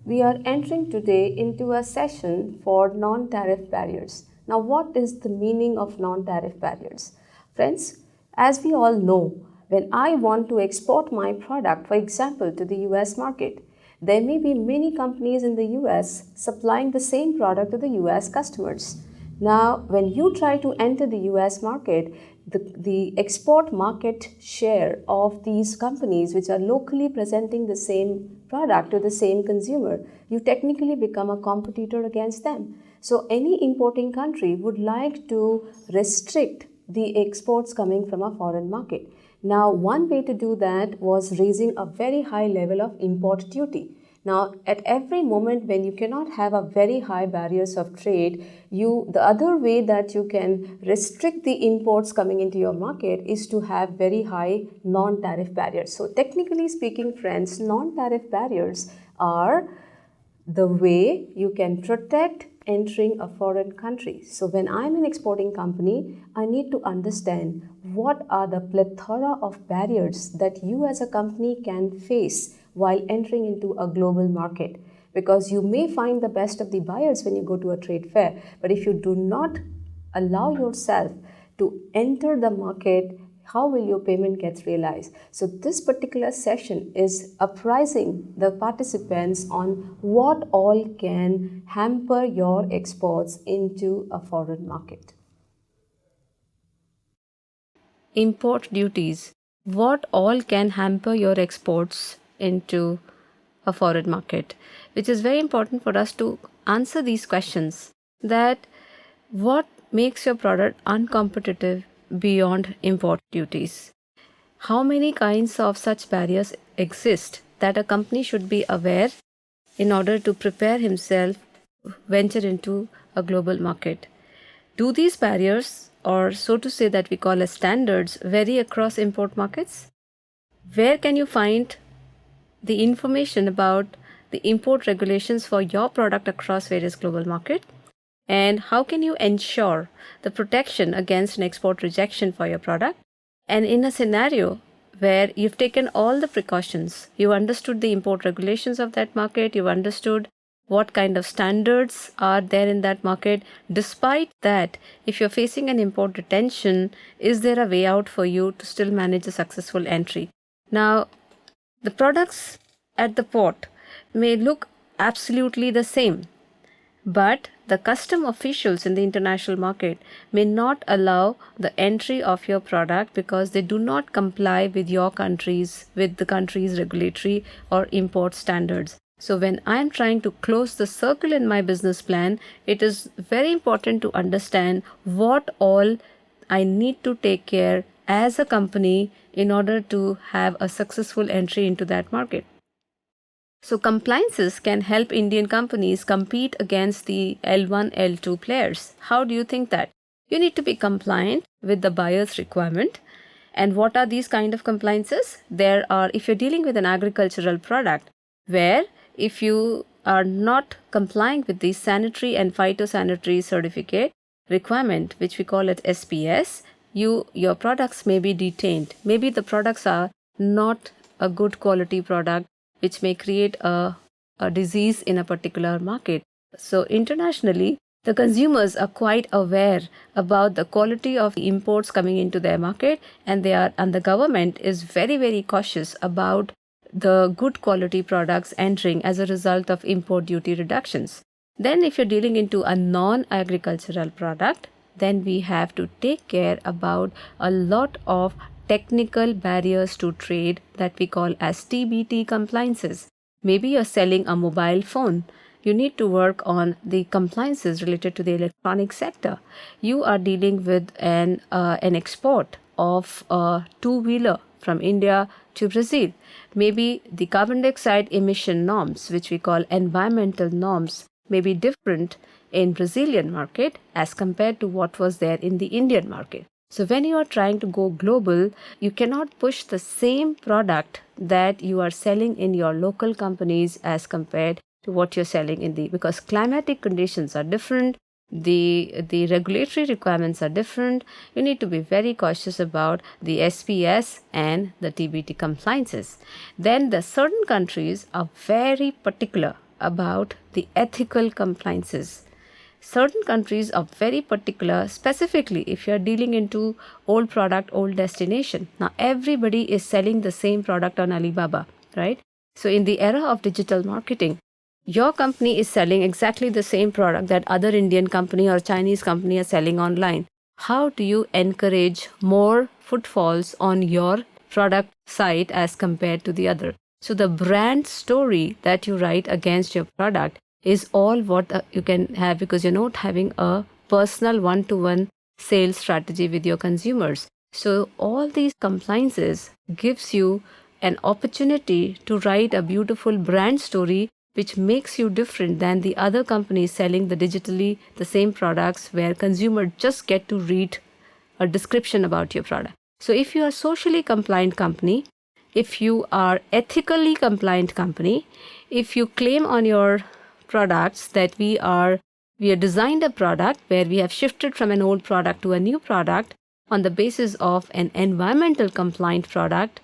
We are entering today into a session for non-tariff barriers. Now, what is the meaning of non-tariff barriers? Friends, as we all know, when I want to export my product, for example, to the US market, there may be many companies in the US supplying the same product to the US customers. Now, when you try to enter the US market, the export market share of these companies which are locally presenting the same product to the same consumer, you technically become a competitor against them. So, any importing country would like to restrict the exports coming from a foreign market. Now, one way to do that was raising a very high level of import duty. Now, at every moment when you cannot have a very high barriers of trade, the other way that you can restrict the imports coming into your market is to have very high non-tariff barriers. So, technically speaking, friends, non-tariff barriers are the way you can protect entering a foreign country. So when I'm an exporting company, I need to understand what are the plethora of barriers that you as a company can face while entering into a global market. Because you may find the best of the buyers when you go to a trade fair, but if you do not allow yourself to enter the market, how will your payment get realized? So this particular session is apprising the participants on what all can hamper your exports into a foreign market. Import duties. What all can hamper your exports into a foreign market? Which is very important for us to answer these questions. That what makes your product uncompetitive beyond import duties? How many kinds of such barriers exist that a company should be aware in order to prepare himself venture into a global market? Do these barriers, or so to say that we call as standards, vary across import markets? Where can you find the information about the import regulations for your product across various global markets? And how can you ensure the protection against an export rejection for your product? And in a scenario where you've taken all the precautions, you understood the import regulations of that market, you've understood what kind of standards are there in that market. Despite that, if you're facing an import detention, is there a way out for you to still manage a successful entry? Now, the products at the port may look absolutely the same, but the custom officials in the international market may not allow the entry of your product because they do not comply with the country's regulatory or import standards. So when I am trying to close the circle in my business plan, it is very important to understand what all I need to take care as a company in order to have a successful entry into that market. So compliances can help Indian companies compete against the L1, L2 players. How do you think that? You need to be compliant with the buyer's requirement. And what are these kind of compliances? There are, if you're dealing with an agricultural product, where if you are not complying with the sanitary and phytosanitary certificate requirement, which we call it SPS, your products may be detained. Maybe the products are not a good quality product, which may create a disease in a particular market. So internationally, the consumers are quite aware about the quality of the imports coming into their market, and the government is very, very cautious about the good quality products entering as a result of import duty reductions. Then if you're dealing into a non-agricultural product, then we have to take care about a lot of technical barriers to trade that we call as TBT compliances. Maybe you're selling a mobile phone. You need to work on the compliances related to the electronic sector. You are dealing with an export of a two-wheeler from India to Brazil. Maybe the carbon dioxide emission norms, which we call environmental norms, may be different in Brazilian market as compared to what was there in the Indian market. So when you are trying to go global, you cannot push the same product that you are selling in your local companies as compared to what you're selling because climatic conditions are different, the regulatory requirements are different. You need to be very cautious about the SPS and the TBT compliances. Then the certain countries are very particular about the ethical compliances. Certain countries are very particular, specifically if you are dealing into old product, old destination. Now everybody is selling the same product on Alibaba, right? So in the era of digital marketing, your company is selling exactly the same product that other Indian company or Chinese company are selling online. How do you encourage more footfalls on your product site as compared to the other? So the brand story that you write against your product is all what you can have, because you're not having a personal one-to-one sales strategy with your consumers. So all these compliances gives you an opportunity to write a beautiful brand story which makes you different than the other companies selling the digitally the same products, where consumers just get to read a description about your product. So if you are socially compliant company, if you are ethically compliant company, if you claim on your products that we have designed a product where we have shifted from an old product to a new product on the basis of an environmental compliant product,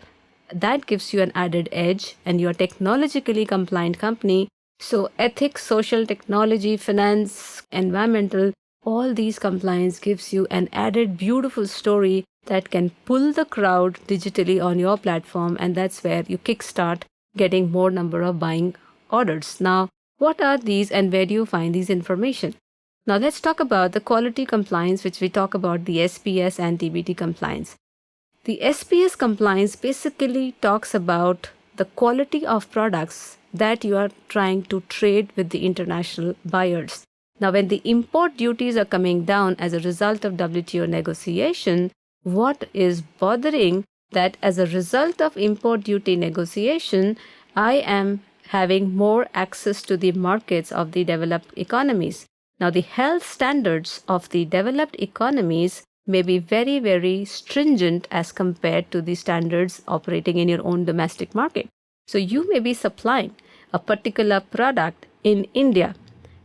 that gives you an added edge, and you're a technologically compliant company. So ethics, social, technology, finance, environmental, all these compliance gives you an added beautiful story that can pull the crowd digitally on your platform, and that's where you kickstart getting more number of buying orders. Now, what are these and where do you find these information? Now let's talk about the quality compliance, which we talk about the SPS and TBT compliance. The SPS compliance basically talks about the quality of products that you are trying to trade with the international buyers. Now, when the import duties are coming down as a result of WTO negotiation, what is bothering that as a result of import duty negotiation, I am having more access to the markets of the developed economies. Now, the health standards of the developed economies may be very, very stringent as compared to the standards operating in your own domestic market. So you may be supplying a particular product in India.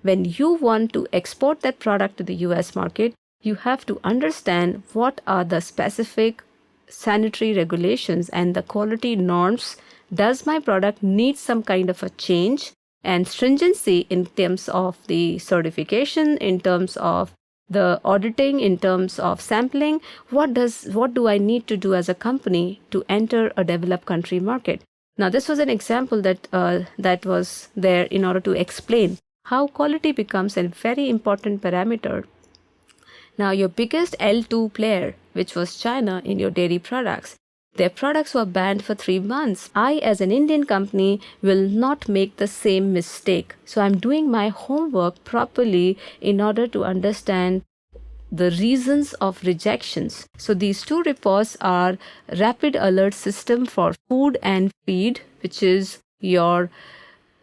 When you want to export that product to the US market, you have to understand what are the specific sanitary regulations and the quality norms. Does my product need some kind of a change and stringency in terms of the certification, in terms of the auditing, in terms of sampling? What do I need to do as a company to enter a developed country market? Now, this was an example that was there in order to explain how quality becomes a very important parameter. Now, your biggest L2 player, which was China in your dairy products, their products were banned for 3 months. I, as an Indian company, will not make the same mistake. So I'm doing my homework properly in order to understand the reasons of rejections. So these two reports are Rapid Alert System for Food and Feed, which is your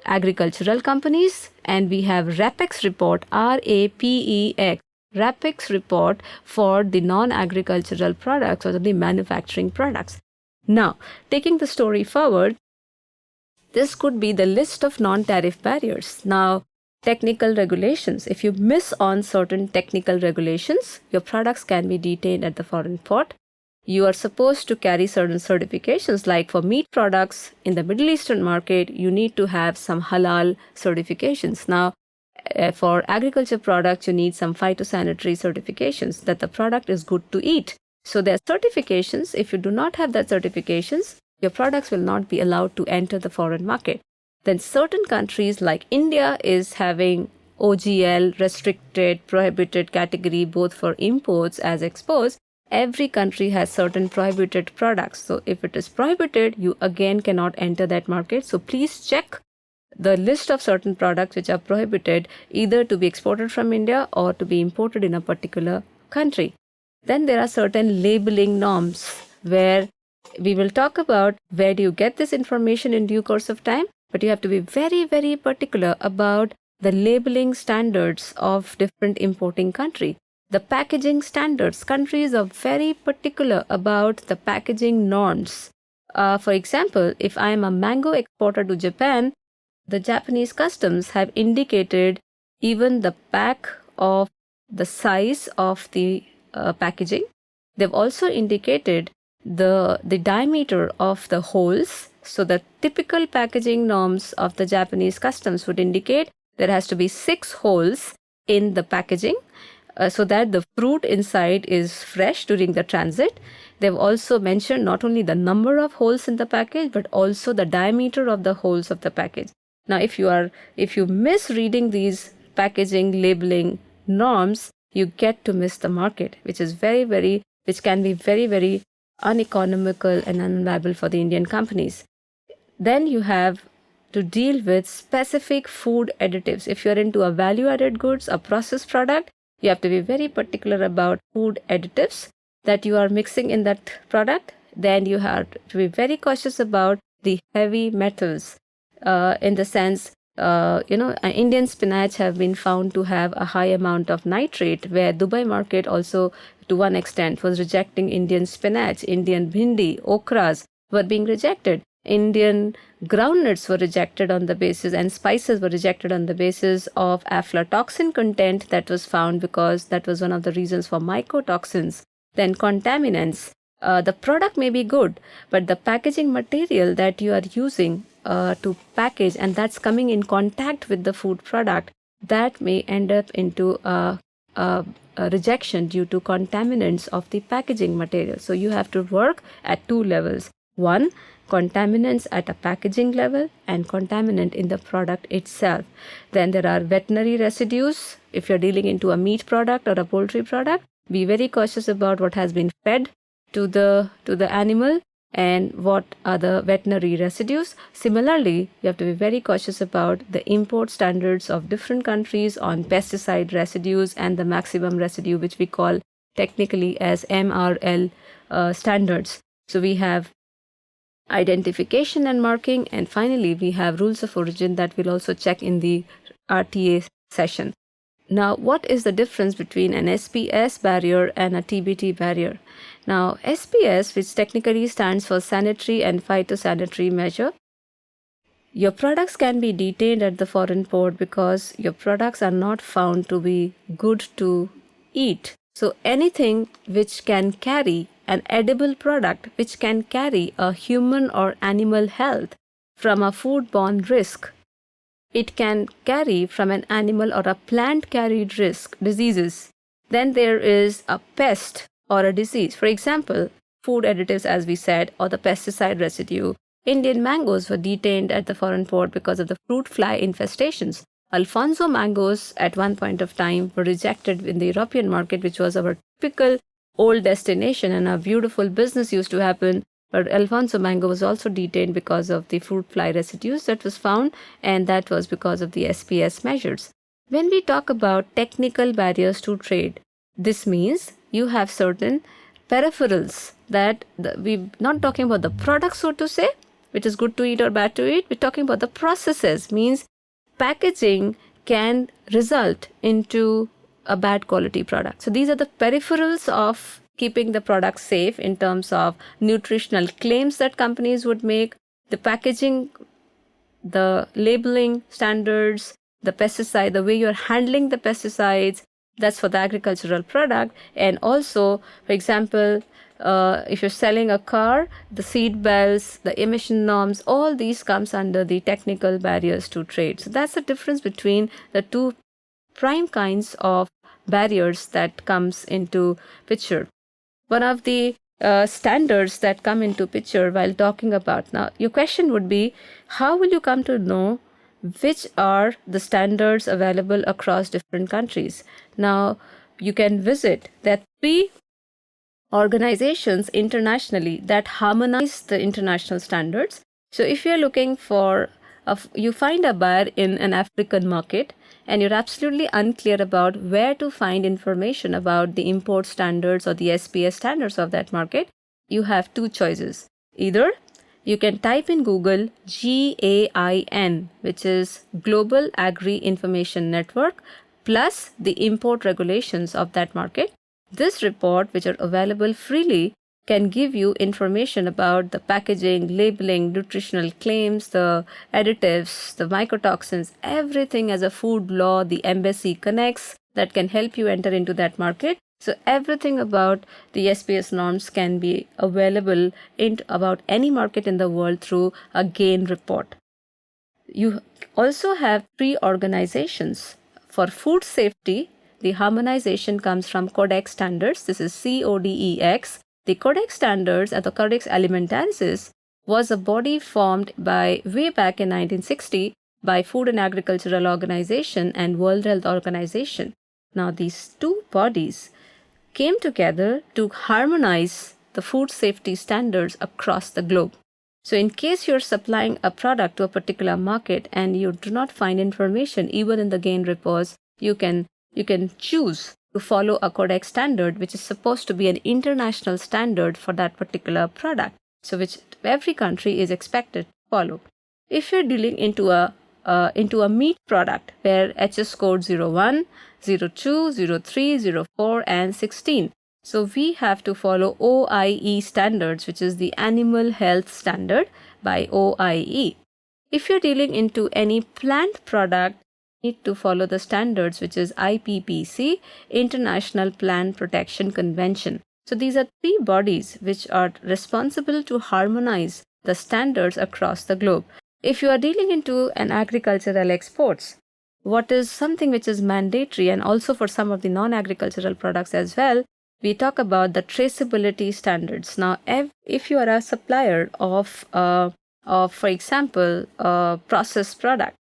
agricultural companies, and we have RAPEX report, RAPEX, RAPEX report for the non-agricultural products or the manufacturing products. Now, taking the story forward, this could be the list of non-tariff barriers. Now, technical regulations. If you miss on certain technical regulations, your products can be detained at the foreign port. You are supposed to carry certain certifications, like for meat products in the Middle Eastern market, you need to have some halal certifications. Now, for agriculture products, you need some phytosanitary certifications that the product is good to eat. So there are certifications. If you do not have that certifications, your products will not be allowed to enter the foreign market. Then certain countries like India is having OGL, restricted, prohibited category, both for imports as exports. Every country has certain prohibited products. So if it is prohibited, you again cannot enter that market. So please check the list of certain products which are prohibited, either to be exported from India or to be imported in a particular country. Then there are certain labeling norms where we will talk about where do you get this information in due course of time, but you have to be very, very particular about the labeling standards of different importing country. The packaging standards, countries are very particular about the packaging norms. For example, if I am a mango exporter to Japan, the Japanese customs have indicated even the pack of the size of the packaging. They've also indicated the diameter of the holes So the typical packaging norms of the Japanese customs would indicate there has to be 6 holes in the packaging so that the fruit inside is fresh during the transit. They've also mentioned not only the number of holes in the package but also the diameter of the holes of the package. Now if you miss reading these packaging labeling norms, you get to miss the market, which can be very uneconomical and unviable for the Indian companies. Then you have to deal with specific food additives. If you're into a value added goods, a processed product, you have to be very particular about food additives that you are mixing in that product. Then you have to be very cautious about the heavy metals, in the sense, Indian spinach have been found to have a high amount of nitrate, where Dubai market also to one extent was rejecting Indian spinach. Indian bhindi, okras were being rejected. Indian groundnuts were rejected on the basis, and spices were rejected on the basis of aflatoxin content that was found, because that was one of the reasons for mycotoxins. Then contaminants. The product may be good, but the packaging material that you are using to package and that's coming in contact with the food product, that may end up into a rejection due to contaminants of the packaging material. So you have to work at 2 levels. One, contaminants at a packaging level and contaminant in the product itself. Then there are veterinary residues. If you're dealing into a meat product or a poultry product, be very cautious about what has been fed to the animal and what are the veterinary residues. Similarly, you have to be very cautious about the import standards of different countries on pesticide residues and the maximum residue, which we call technically as MRL standards. So we have identification and marking, and finally we have rules of origin that we'll also check in the RTA session. Now, what is the difference between an SPS barrier and a TBT barrier? Now, SPS, which technically stands for sanitary and phytosanitary measure, your products can be detained at the foreign port because your products are not found to be good to eat. So anything which can carry an edible product which can carry a human or animal health from a foodborne risk, it can carry from an animal or a plant carried risk diseases. Then there is a pest or a disease. For example, food additives, as we said, or the pesticide residue. Indian mangoes were detained at the foreign port because of the fruit fly infestations. Alfonso mangoes at one point of time were rejected in the European market, which was our typical old destination and a beautiful business used to happen. But Alfonso mango was also detained because of the fruit fly residues that was found, and that was because of the SPS measures. When we talk about technical barriers to trade, this means you have certain peripherals that we're not talking about the product, so to say, which is good to eat or bad to eat. We're talking about the processes, means packaging can result into a bad quality product. So these are the peripherals of keeping the product safe in terms of nutritional claims that companies would make, the packaging, the labeling standards, the pesticide, the way you're handling the pesticides, that's for the agricultural product. And also, for example, if you're selling a car, the seat belts, the emission norms, all these comes under the technical barriers to trade. So that's the difference between the two prime kinds of barriers that comes into picture. One of the standards that come into picture while talking about, now your question would be, how will you come to know which are the standards available across different countries? Now you can visit, there are 3 organizations internationally that harmonize the international standards. So if you're looking for you find a buyer in an African market and you're absolutely unclear about where to find information about the import standards or the SPS standards of that market, you have 2 choices. Either you can type in Google GAIN, which is Global Agri Information Network, plus the import regulations of that market. This report, which are available freely, can give you information about the packaging, labeling, nutritional claims, the additives, the mycotoxins, everything as a food law, the embassy connects that can help you enter into that market. So everything about the SPS norms can be available in about any market in the world through a GAIN report. You also have three organizations. For food safety, the harmonization comes from Codex standards. This is CODEX. The Codex standards and the Codex Alimentaris was a body formed by way back in 1960 by Food and Agricultural Organization and World Health Organization. Now these two bodies came together to harmonize the food safety standards across the globe. So, in case you're supplying a product to a particular market and you do not find information even in the GAIN reports, you can choose to follow a Codex standard, which is supposed to be an international standard for that particular product. So, which every country is expected to follow. If you're dealing into a meat product where HS code 01, 02, 03, 04, and 16. So we have to follow OIE standards, which is the Animal Health Standard by OIE. If you're dealing into any plant product, you need to follow the standards, which is IPPC, International Plant Protection Convention. So these are three bodies which are responsible to harmonize the standards across the globe. If you are dealing into an agricultural exports, what is something which is mandatory, and also for some of the non-agricultural products as well, we talk about the traceability standards. Now, if you are a supplier of for example, a processed product,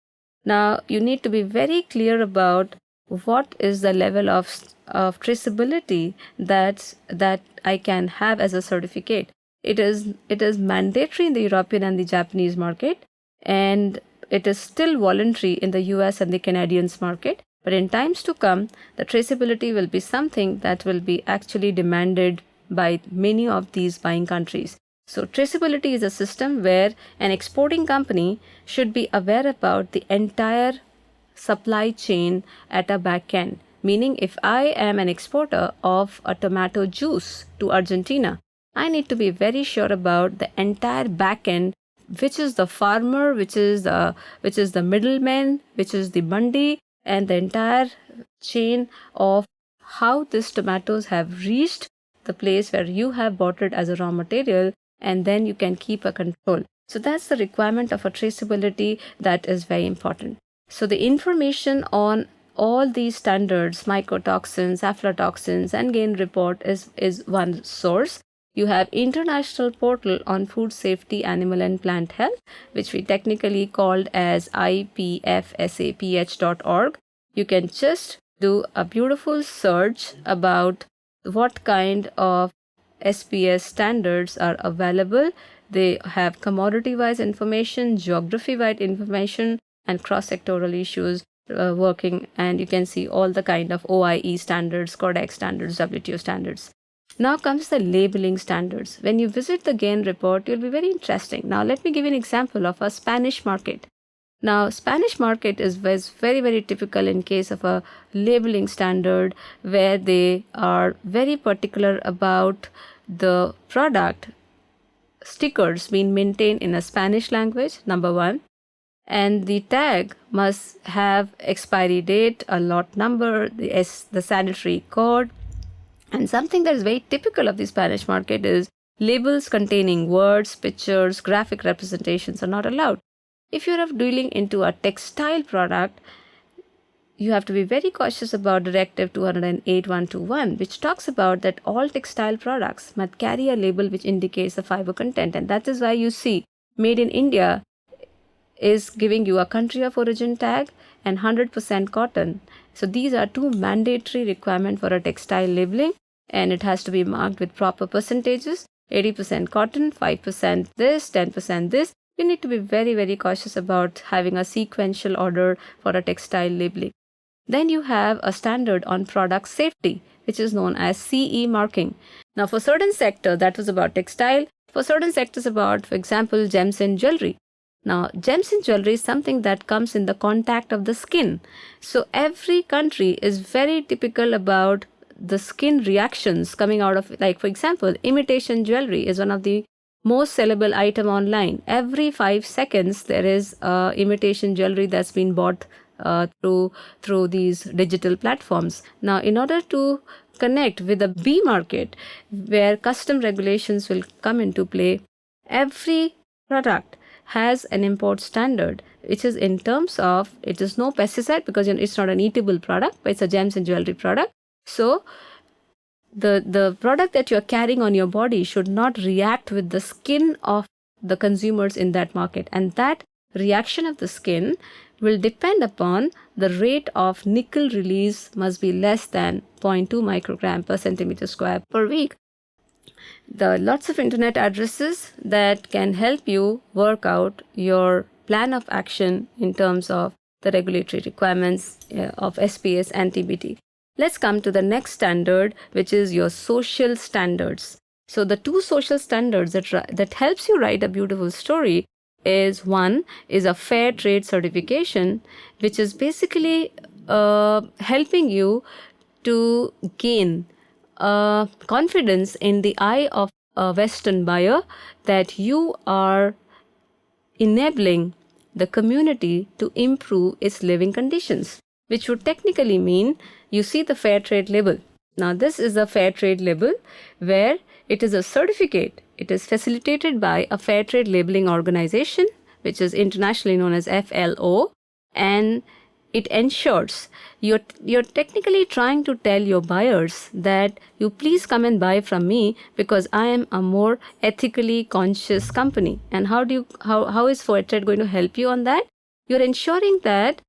now you need to be very clear about what is the level of traceability that I can have as a certificate. It is mandatory in the European and the Japanese market, and it is still voluntary in the US and the Canadians market. But in times to come, the traceability will be something that will be actually demanded by many of these buying countries. So traceability is a system where an exporting company should be aware about the entire supply chain at a back end. Meaning, if I am an exporter of a tomato juice to Argentina, I need to be very sure about the entire back end, which is the farmer, which is the middleman, which is the mandi, and the entire chain of how these tomatoes have reached the place where you have bought it as a raw material, and then you can keep a control. So that's the requirement of a traceability that is very important. So the information on all these standards, mycotoxins, aflatoxins, and GAIN report is one source. You have international portal on food safety, animal and plant health, which we technically called as ipfsaph.org. You can just do a beautiful search about what kind of SPS standards are available. They have commodity-wise information, geography-wide information, and cross-sectoral issues working, and you can see all the kind of OIE standards, Codex standards, WTO standards. Now comes the labeling standards. When you visit the GAIN report, you'll be very interesting. Now let me give you an example of a Spanish market. Now Spanish market was very, very typical in case of a labeling standard where they are very particular about the product stickers being maintained in a Spanish language, number one. And the tag must have expiry date, a lot number, the sanitary code. And something that is very typical of the Spanish market is labels containing words, pictures, graphic representations are not allowed. If you're dealing into a textile product, you have to be very cautious about Directive 208-121, which talks about that all textile products must carry a label which indicates the fiber content. And that is why you see Made in India is giving you a country of origin tag and 100% cotton. So these are two mandatory requirements for a textile labeling, and it has to be marked with proper percentages, 80% cotton, 5% this, 10% this. You need to be very, very cautious about having a sequential order for a textile labeling. Then you have a standard on product safety, which is known as CE marking. Now for certain sector, that was about textile. For certain sectors about, for example, gems and jewelry. Now, gems in jewelry is something that comes in the contact of the skin. So every country is very typical about the skin reactions coming out of, like for example, imitation jewelry is one of the most sellable item online. Every 5 seconds, there is imitation jewelry that's been bought through these digital platforms. Now, in order to connect with the B market, where custom regulations will come into play, every product has an import standard, which is in terms of, it is no pesticide because it's not an eatable product, but it's a gems and jewelry product. So the product that you're carrying on your body should not react with the skin of the consumers in that market, and that reaction of the skin will depend upon the rate of nickel release must be less than 0.2 microgram per centimeter square per week. There are lots of internet addresses that can help you work out your plan of action in terms of the regulatory requirements of SPS and TBT. Let's come to the next standard, which is your social standards. So the two social standards that helps you write a beautiful story is, one is a fair trade certification, which is basically helping you to gain confidence in the eye of a Western buyer that you are enabling the community to improve its living conditions, which would technically mean you see the fair trade label. Now, this is a fair trade label where it is a certificate. It is facilitated by a fair trade labeling organization, which is internationally known as FLO, and it ensures you're technically trying to tell your buyers that you please come and buy from me because I am a more ethically conscious company. And how is fair trade going to help you on that? You're ensuring that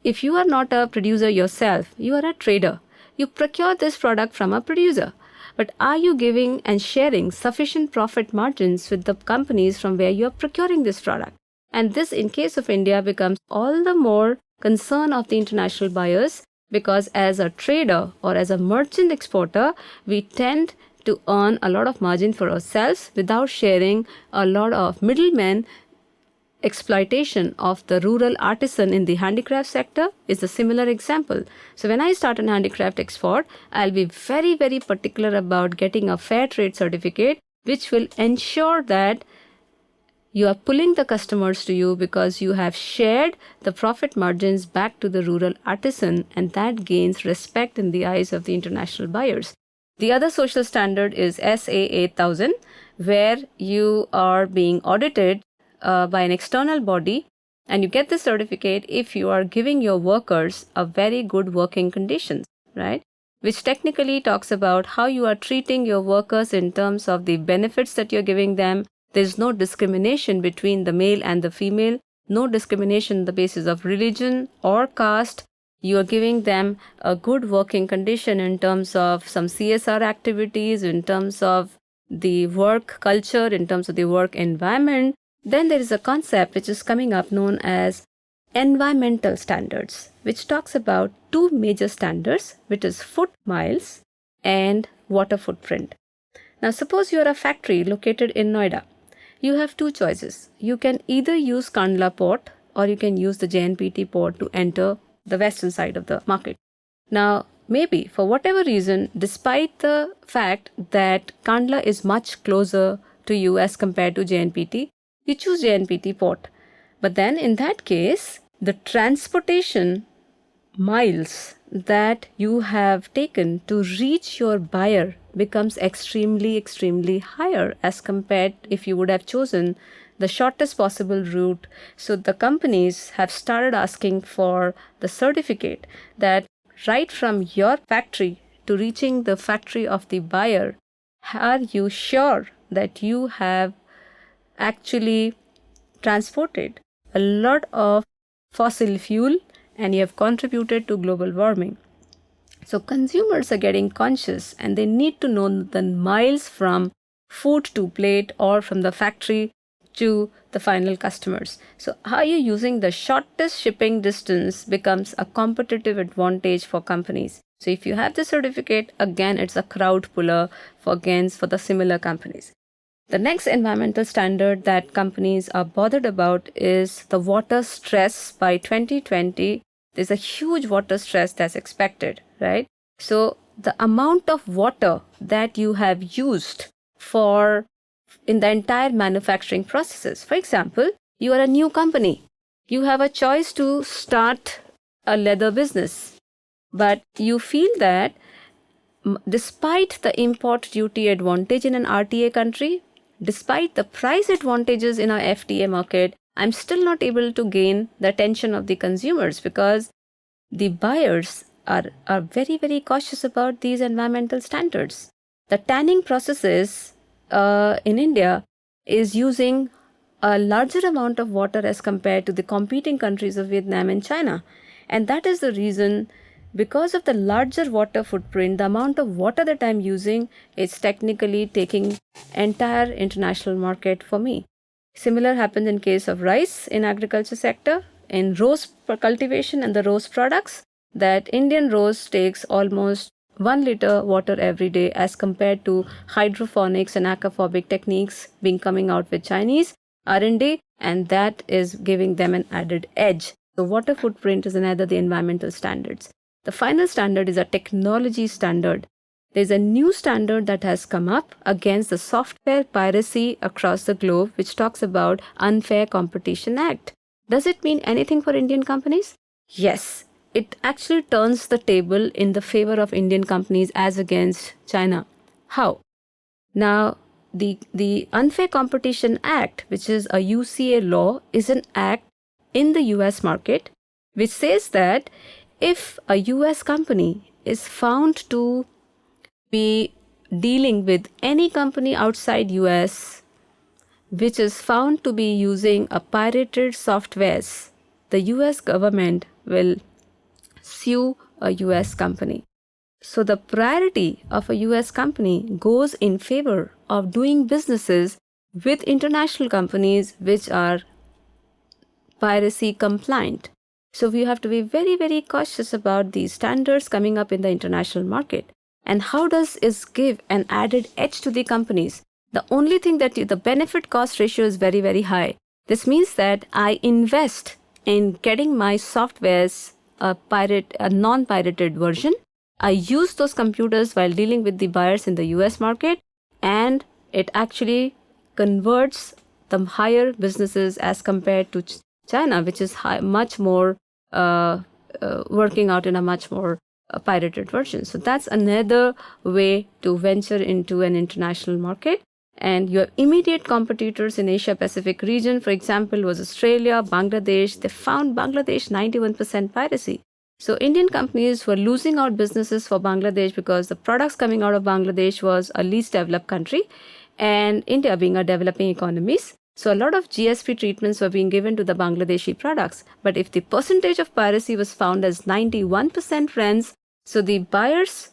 if you are not a producer yourself, you are a trader. You procure this product from a producer. But are you giving and sharing sufficient profit margins with the companies from where you are procuring this product? And this, in case of India, becomes all the more concern of the international buyers, because as a trader or as a merchant exporter, we tend to earn a lot of margin for ourselves without sharing a lot of middlemen. Exploitation of the rural artisan in the handicraft sector is a similar example. So when I start an handicraft export, I'll be very, very particular about getting a fair trade certificate, which will ensure that you are pulling the customers to you because you have shared the profit margins back to the rural artisan, and that gains respect in the eyes of the international buyers. The other social standard is SA 8000, where you are being audited by an external body, and you get the certificate if you are giving your workers a very good working conditions, right? Which technically talks about how you are treating your workers in terms of the benefits that you're giving them. There's no discrimination between the male and the female, no discrimination on the basis of religion or caste. You are giving them a good working condition in terms of some CSR activities, in terms of the work culture, in terms of the work environment. Then there is a concept which is coming up known as environmental standards, which talks about two major standards, which is foot miles and water footprint. Now, suppose you are a factory located in Noida. You have two choices. You can either use Kandla port or you can use the JNPT port to enter the western side of the market. Now, maybe for whatever reason, despite the fact that Kandla is much closer to you as compared to JNPT, you choose JNPT port. But then in that case, the transportation miles that you have taken to reach your buyer becomes extremely higher as compared if you would have chosen the shortest possible route. So the companies have started asking for the certificate that right from your factory to reaching the factory of the buyer, are you sure that you have actually transported a lot of fossil fuel and you have contributed to global warming? So consumers are getting conscious and they need to know the miles from food to plate or from the factory to the final customers. So how you're using the shortest shipping distance becomes a competitive advantage for companies. So if you have the certificate, again, it's a crowd puller for gains for the similar companies. The next environmental standard that companies are bothered about is the water stress. By 2020, there's a huge water stress that's expected, right? So the amount of water that you have used for in the entire manufacturing processes. For example, you are a new company. You have a choice to start a leather business, but you feel that despite the import duty advantage in an RTA country, despite the price advantages in our FTA market, I'm still not able to gain the attention of the consumers because the buyers are very, very cautious about these environmental standards. The tanning processes in India is using a larger amount of water as compared to the competing countries of Vietnam and China. And that is the reason, because of the larger water footprint, the amount of water that I'm using is technically taking entire international market for me. Similar happens in case of rice in agriculture sector, in rose cultivation and the rose products, that Indian rose takes almost 1 liter water every day as compared to hydroponics and aquaponic techniques being coming out with Chinese R&D, and that is giving them an added edge. The water footprint is another the environmental standards. The final standard is a technology standard. There's a new standard that has come up against the software piracy across the globe, which talks about Unfair Competition Act. Does it mean anything for Indian companies? Yes. It actually turns the table in the favor of Indian companies as against China. How? Now, the Unfair Competition Act, which is a UCA law, is an act in the US market which says that if a US company is found to be dealing with any company outside US which is found to be using a pirated softwares, the US government will sue a US company. So the priority of a US company goes in favor of doing businesses with international companies which are piracy compliant. So we have to be very, very cautious about these standards coming up in the international market. And how does it give an added edge to the companies? The only thing that the benefit cost ratio is very, very high. This means that I invest in getting my softwares a non-pirated version. I use those computers while dealing with the buyers in the US market, and it actually converts the higher businesses as compared to China, which is much more working out in a much more pirated version. So that's another way to venture into an international market. And your immediate competitors in Asia Pacific region, for example, was Australia, Bangladesh. They found Bangladesh 91% piracy. So Indian companies were losing out businesses for Bangladesh because the products coming out of Bangladesh was a least developed country, and India being a developing economies. So a lot of GSP treatments were being given to the Bangladeshi products. But if the percentage of piracy was found as 91%, friends, so the buyers'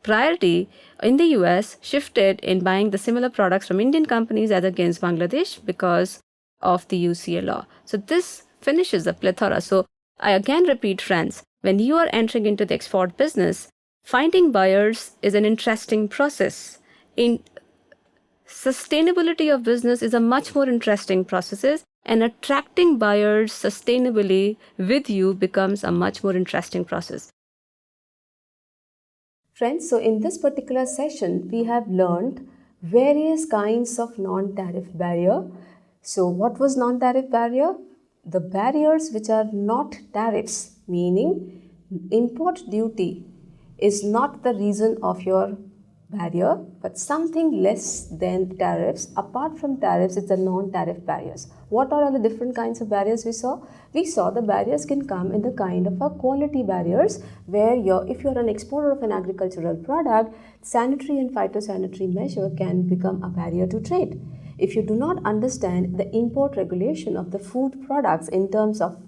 priority in the US shifted in buying the similar products from Indian companies as against Bangladesh because of the UCA law. So this finishes the plethora. So I again repeat, friends, when you are entering into the export business, finding buyers is an interesting process. In sustainability of business is a much more interesting process, and attracting buyers sustainably with you becomes a much more interesting process. Friends, so in this particular session, we have learned various kinds of non-tariff barrier. So what was non-tariff barrier? The barriers which are not tariffs, meaning import duty is not the reason of your barrier, but something less than tariffs. Apart from tariffs, it's the non-tariff barriers. What are all the different kinds of barriers we saw? We saw the barriers can come in the kind of a quality barriers where if you're an exporter of an agricultural product, sanitary and phytosanitary measure can become a barrier to trade. If you do not understand the import regulation of the food products in terms of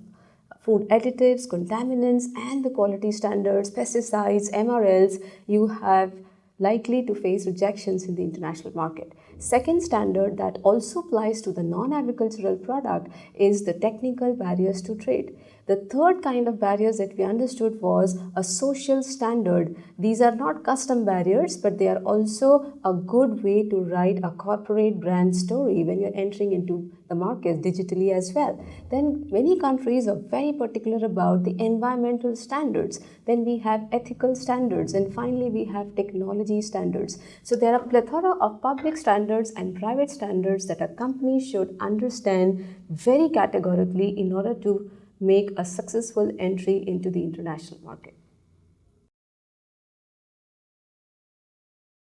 food additives, contaminants, and the quality standards, pesticides, MRLs, you have likely to face rejections in the international market. Second standard that also applies to the non-agricultural product is the technical barriers to trade. The third kind of barriers that we understood was a social standard. These are not custom barriers, but they are also a good way to write a corporate brand story when you're entering into the market digitally as well. Then many countries are very particular about the environmental standards. Then we have ethical standards, and finally we have technology standards. So there are a plethora of public standards and private standards that a company should understand very categorically in order to make a successful entry into the international market.